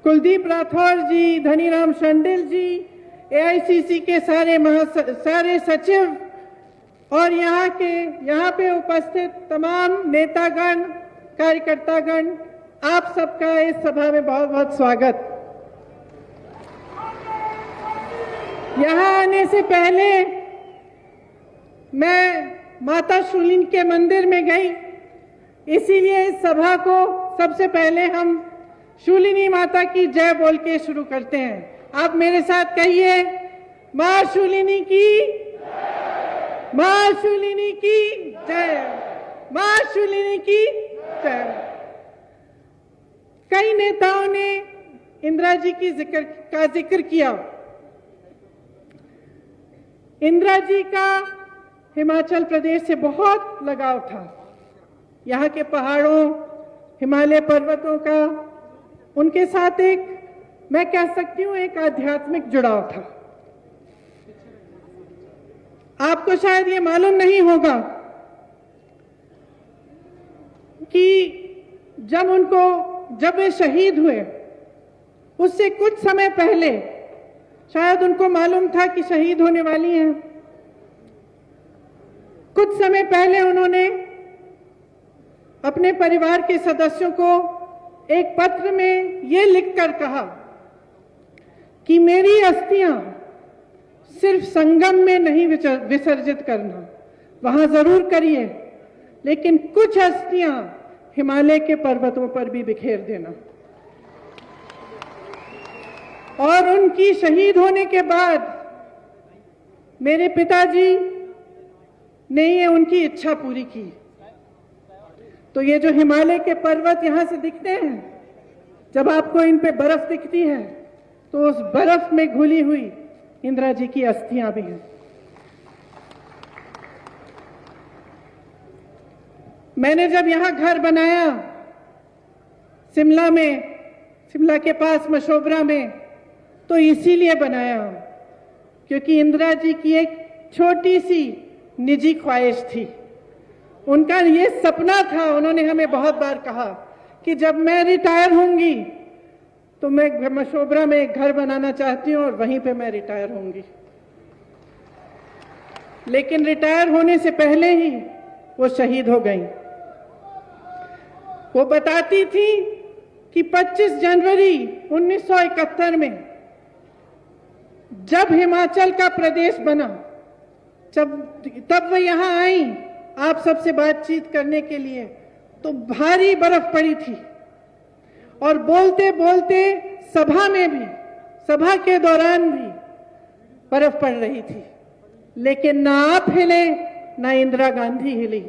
कुलदीप राठौर जी, धनीराम शांडिल जी, AICC के सारे सचिव और यहाँ पे उपस्थित तमाम नेतागण, कार्यकर्तागण, आप सबका इस सभा में बहुत बहुत स्वागत। यहाँ आने से पहले मैं माता शूलिनी के मंदिर में गई, इसीलिए इस सभा को सबसे पहले हम शूलिनी माता की जय बोल के शुरू करते हैं। आप मेरे साथ कहिए, मां शूलिनी की, मां शूलिनी की जय, मां शूलिनी की जय। कई नेताओं ने इंदिरा जी की जिक्र किया। इंदिरा जी का हिमाचल प्रदेश से बहुत लगाव था। यहाँ के पहाड़ों, हिमालय पर्वतों का उनके साथ मैं कह सकती हूँ एक आध्यात्मिक जुड़ाव था। आपको शायद ये मालूम नहीं होगा कि जब वे शहीद हुए, उससे कुछ समय पहले शायद उनको मालूम था कि शहीद होने वाली हैं। कुछ समय पहले उन्होंने अपने परिवार के सदस्यों को एक पत्र में ये लिखकर कहा कि मेरी अस्थियां सिर्फ संगम में नहीं विसर्जित करना, वहां जरूर करिए, लेकिन कुछ अस्थियां हिमालय के पर्वतों पर भी बिखेर देना। और उनकी शहीद होने के बाद मेरे पिताजी ने ये उनकी इच्छा पूरी की। तो ये जो हिमालय के पर्वत यहां से दिखते हैं, जब आपको इन पे बर्फ दिखती है, तो उस बर्फ में घुली हुई इंदिरा जी की अस्थियां भी हैं। मैंने जब यहां घर बनाया शिमला के पास मशोबरा में, तो इसीलिए बनाया क्योंकि इंदिरा जी की एक छोटी सी निजी ख्वाहिश थी। उनका ये सपना था, उन्होंने हमें बहुत बार कहा कि जब मैं रिटायर होंगी तो मैं मशोबरा में एक घर बनाना चाहती हूं और वहीं पे मैं रिटायर होंगी। लेकिन रिटायर होने से पहले ही वो शहीद हो गई। वो बताती थी कि 25 जनवरी 1971 में जब हिमाचल का प्रदेश बना, तब वो यहां आई आप सबसे बातचीत करने के लिए, तो भारी बर्फ पड़ी थी और बोलते बोलते सभा के दौरान भी बर्फ पड़ रही थी, लेकिन ना आप हिले ना इंदिरा गांधी हिली।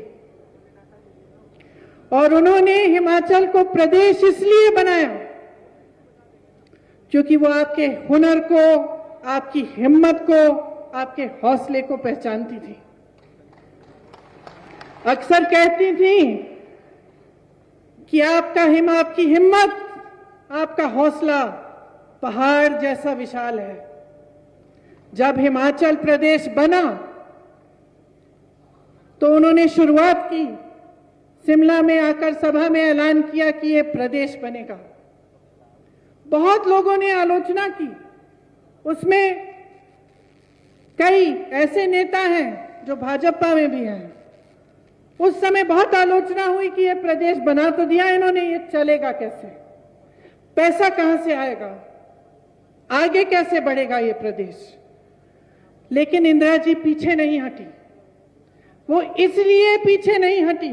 और उन्होंने हिमाचल को प्रदेश इसलिए बनाया क्योंकि वो आपके हुनर को, आपकी हिम्मत को, आपके हौसले को पहचानती थी। अक्सर कहती थी कि आपकी हिम्मत, आपका हौसला पहाड़ जैसा विशाल है। जब हिमाचल प्रदेश बना तो उन्होंने शुरुआत की, शिमला में आकर सभा में ऐलान किया कि ये प्रदेश बनेगा। बहुत लोगों ने आलोचना की, उसमें कई ऐसे नेता हैं जो भाजपा में भी हैं। उस समय बहुत आलोचना हुई कि ये प्रदेश बना तो दिया इन्होंने, ये चलेगा कैसे, पैसा कहां से आएगा, आगे कैसे बढ़ेगा ये प्रदेश। लेकिन इंदिरा जी पीछे नहीं हटी। वो इसलिए पीछे नहीं हटी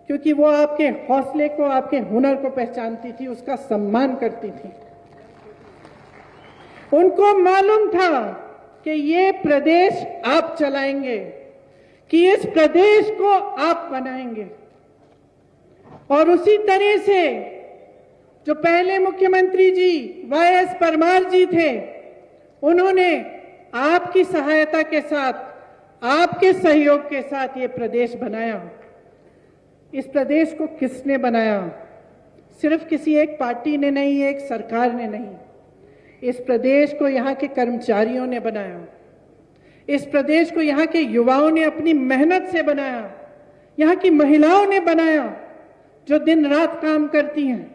क्योंकि वो आपके हौसले को, आपके हुनर को पहचानती थी, उसका सम्मान करती थी। उनको मालूम था कि ये प्रदेश आप चलाएंगे, कि इस प्रदेश को आप बनाएंगे। और उसी तरह से जो पहले मुख्यमंत्री जी वाईएस परमार जी थे, उन्होंने आपकी सहायता के साथ, आपके सहयोग के साथ ये प्रदेश बनाया। इस प्रदेश को किसने बनाया? सिर्फ किसी एक पार्टी ने नहीं, एक सरकार ने नहीं। इस प्रदेश को यहाँ के कर्मचारियों ने बनाया। इस प्रदेश को यहाँ के युवाओं ने अपनी मेहनत से बनाया। यहाँ की महिलाओं ने बनाया जो दिन रात काम करती हैं।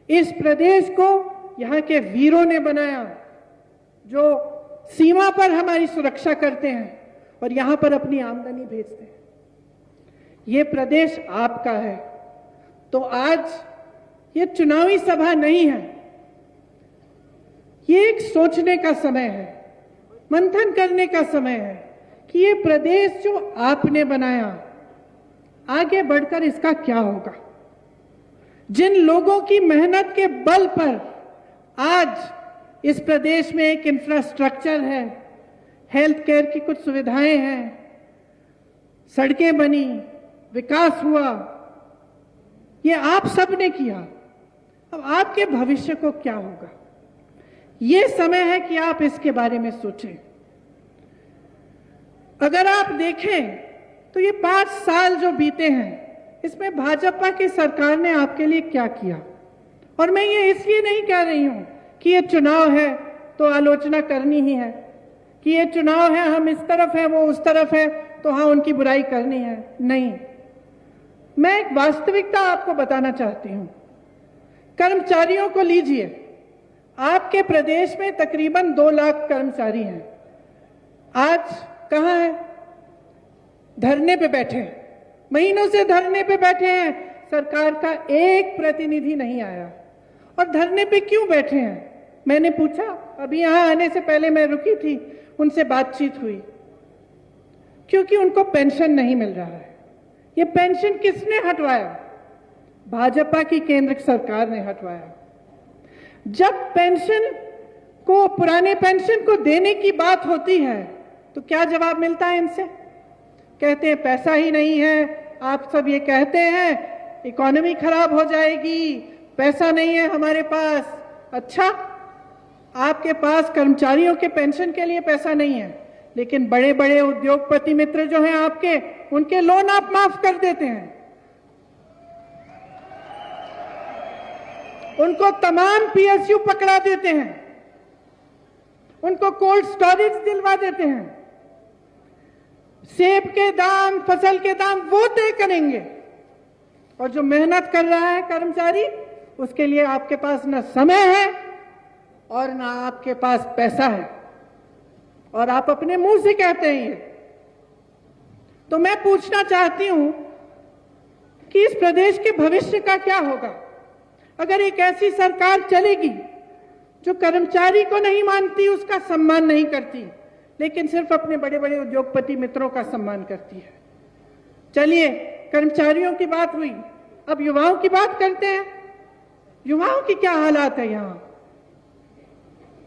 इस प्रदेश को यहाँ के वीरों ने बनाया, जो सीमा पर हमारी सुरक्षा करते हैं और यहाँ पर अपनी आमदनी भेजते हैं। ये प्रदेश आपका है। तो आज ये चुनावी सभा नहीं है, ये एक सोचने का समय है, मंथन करने का समय है कि ये प्रदेश जो आपने बनाया, आगे बढ़कर इसका क्या होगा। जिन लोगों की मेहनत के बल पर आज इस प्रदेश में एक इंफ्रास्ट्रक्चर है, हेल्थ केयर की कुछ सुविधाएं हैं, सड़कें बनी, विकास हुआ, ये आप सब ने किया। अब आपके भविष्य को क्या होगा, ये समय है कि आप इसके बारे में सोचें। अगर आप देखें तो ये 5 साल जो बीते हैं, इसमें भाजपा की सरकार ने आपके लिए क्या किया। और मैं ये इसलिए नहीं कह रही हूं कि ये चुनाव है तो आलोचना करनी ही है, कि ये चुनाव है हम इस तरफ है वो उस तरफ है तो हाँ उनकी बुराई करनी है। नहीं, मैं एक वास्तविकता आपको बताना चाहती हूं। कर्मचारियों को लीजिए, आपके प्रदेश में तकरीबन 2 लाख कर्मचारी हैं। आज कहां है? धरने पे बैठे हैं, महीनों से धरने पे बैठे हैं, सरकार का एक प्रतिनिधि नहीं आया। और धरने पे क्यों बैठे हैं? मैंने पूछा, अभी यहां आने से पहले मैं रुकी थी, उनसे बातचीत हुई, क्योंकि उनको पेंशन नहीं मिल रहा है। ये पेंशन किसने हटवाया? भाजपा की केंद्र सरकार ने हटवाया। जब पेंशन को, पुराने पेंशन को देने की बात होती है तो क्या जवाब मिलता है इनसे? कहते हैं पैसा ही नहीं है। आप सब ये कहते हैं इकोनॉमी खराब हो जाएगी, पैसा नहीं है हमारे पास। अच्छा, आपके पास कर्मचारियों के पेंशन के लिए पैसा नहीं है, लेकिन बड़े बड़े उद्योगपति मित्र जो हैं आपके, उनके लोन आप माफ कर देते हैं, उनको तमाम पीएसयू पकड़ा देते हैं, उनको कोल्ड स्टोरेज दिलवा देते हैं। सेब के दाम, फसल के दाम वो तय करेंगे, और जो मेहनत कर रहा है कर्मचारी, उसके लिए आपके पास न समय है और ना आपके पास पैसा है, और आप अपने मुंह से कहते हैं ये। तो मैं पूछना चाहती हूं कि इस प्रदेश के भविष्य का क्या होगा अगर एक ऐसी सरकार चलेगी जो कर्मचारी को नहीं मानती, उसका सम्मान नहीं करती, लेकिन सिर्फ अपने बड़े बड़े उद्योगपति मित्रों का सम्मान करती है। चलिए, कर्मचारियों की बात हुई, अब युवाओं की बात करते हैं। युवाओं की क्या हालात है यहां?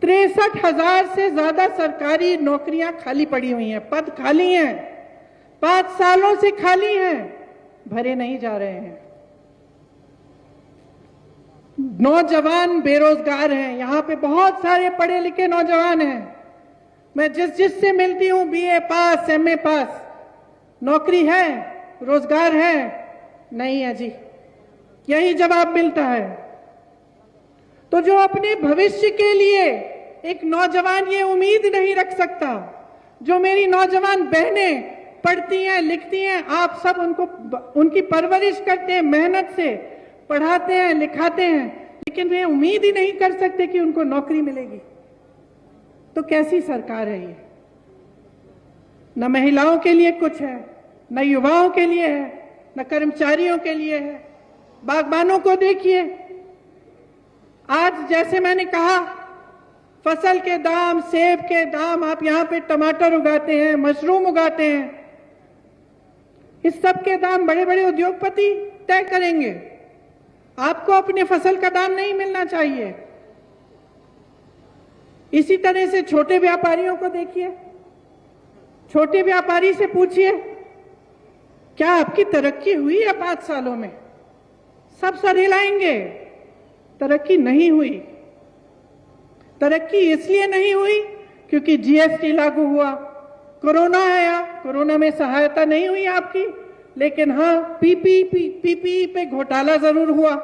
63,000 से ज्यादा सरकारी नौकरियां खाली पड़ी हुई हैं, पद खाली हैं, 5 सालों से खाली हैं, भरे नहीं जा रहे हैं। नौजवान बेरोजगार हैं, यहां पे बहुत सारे पढ़े लिखे नौजवान हैं। मैं जिससे मिलती हूं, बीए पास, एमए पास, नौकरी है, रोजगार है? नहीं है जी, यही जवाब मिलता है। तो जो अपने भविष्य के लिए एक नौजवान ये उम्मीद नहीं रख सकता, जो मेरी नौजवान बहनें पढ़ती हैं, लिखती हैं, आप सब उनकी परवरिश करते हैं, मेहनत से पढ़ाते हैं, लिखाते हैं, लेकिन वे उम्मीद ही नहीं कर सकते कि उनको नौकरी मिलेगी, तो कैसी सरकार है ये? न महिलाओं के लिए कुछ है, न युवाओं के लिए है, न कर्मचारियों के लिए है। बागबानों को देखिए, आज जैसे मैंने कहा, फसल के दाम, सेब के दाम, आप यहां पे टमाटर उगाते हैं, मशरूम उगाते हैं, इस सब के दाम बड़े बड़े उद्योगपति तय करेंगे। आपको अपने फसल का दाम नहीं मिलना चाहिए। इसी तरह से छोटे व्यापारियों को देखिए, छोटे व्यापारी से पूछिए क्या आपकी तरक्की हुई है 5 सालों में? सब सर हिलाएंगे, तरक्की नहीं हुई। तरक्की इसलिए नहीं हुई क्योंकि जीएसटी लागू हुआ, कोरोना आया, कोरोना में सहायता नहीं हुई आपकी, लेकिन हाँ पीपीई पे घोटाला जरूर हुआ।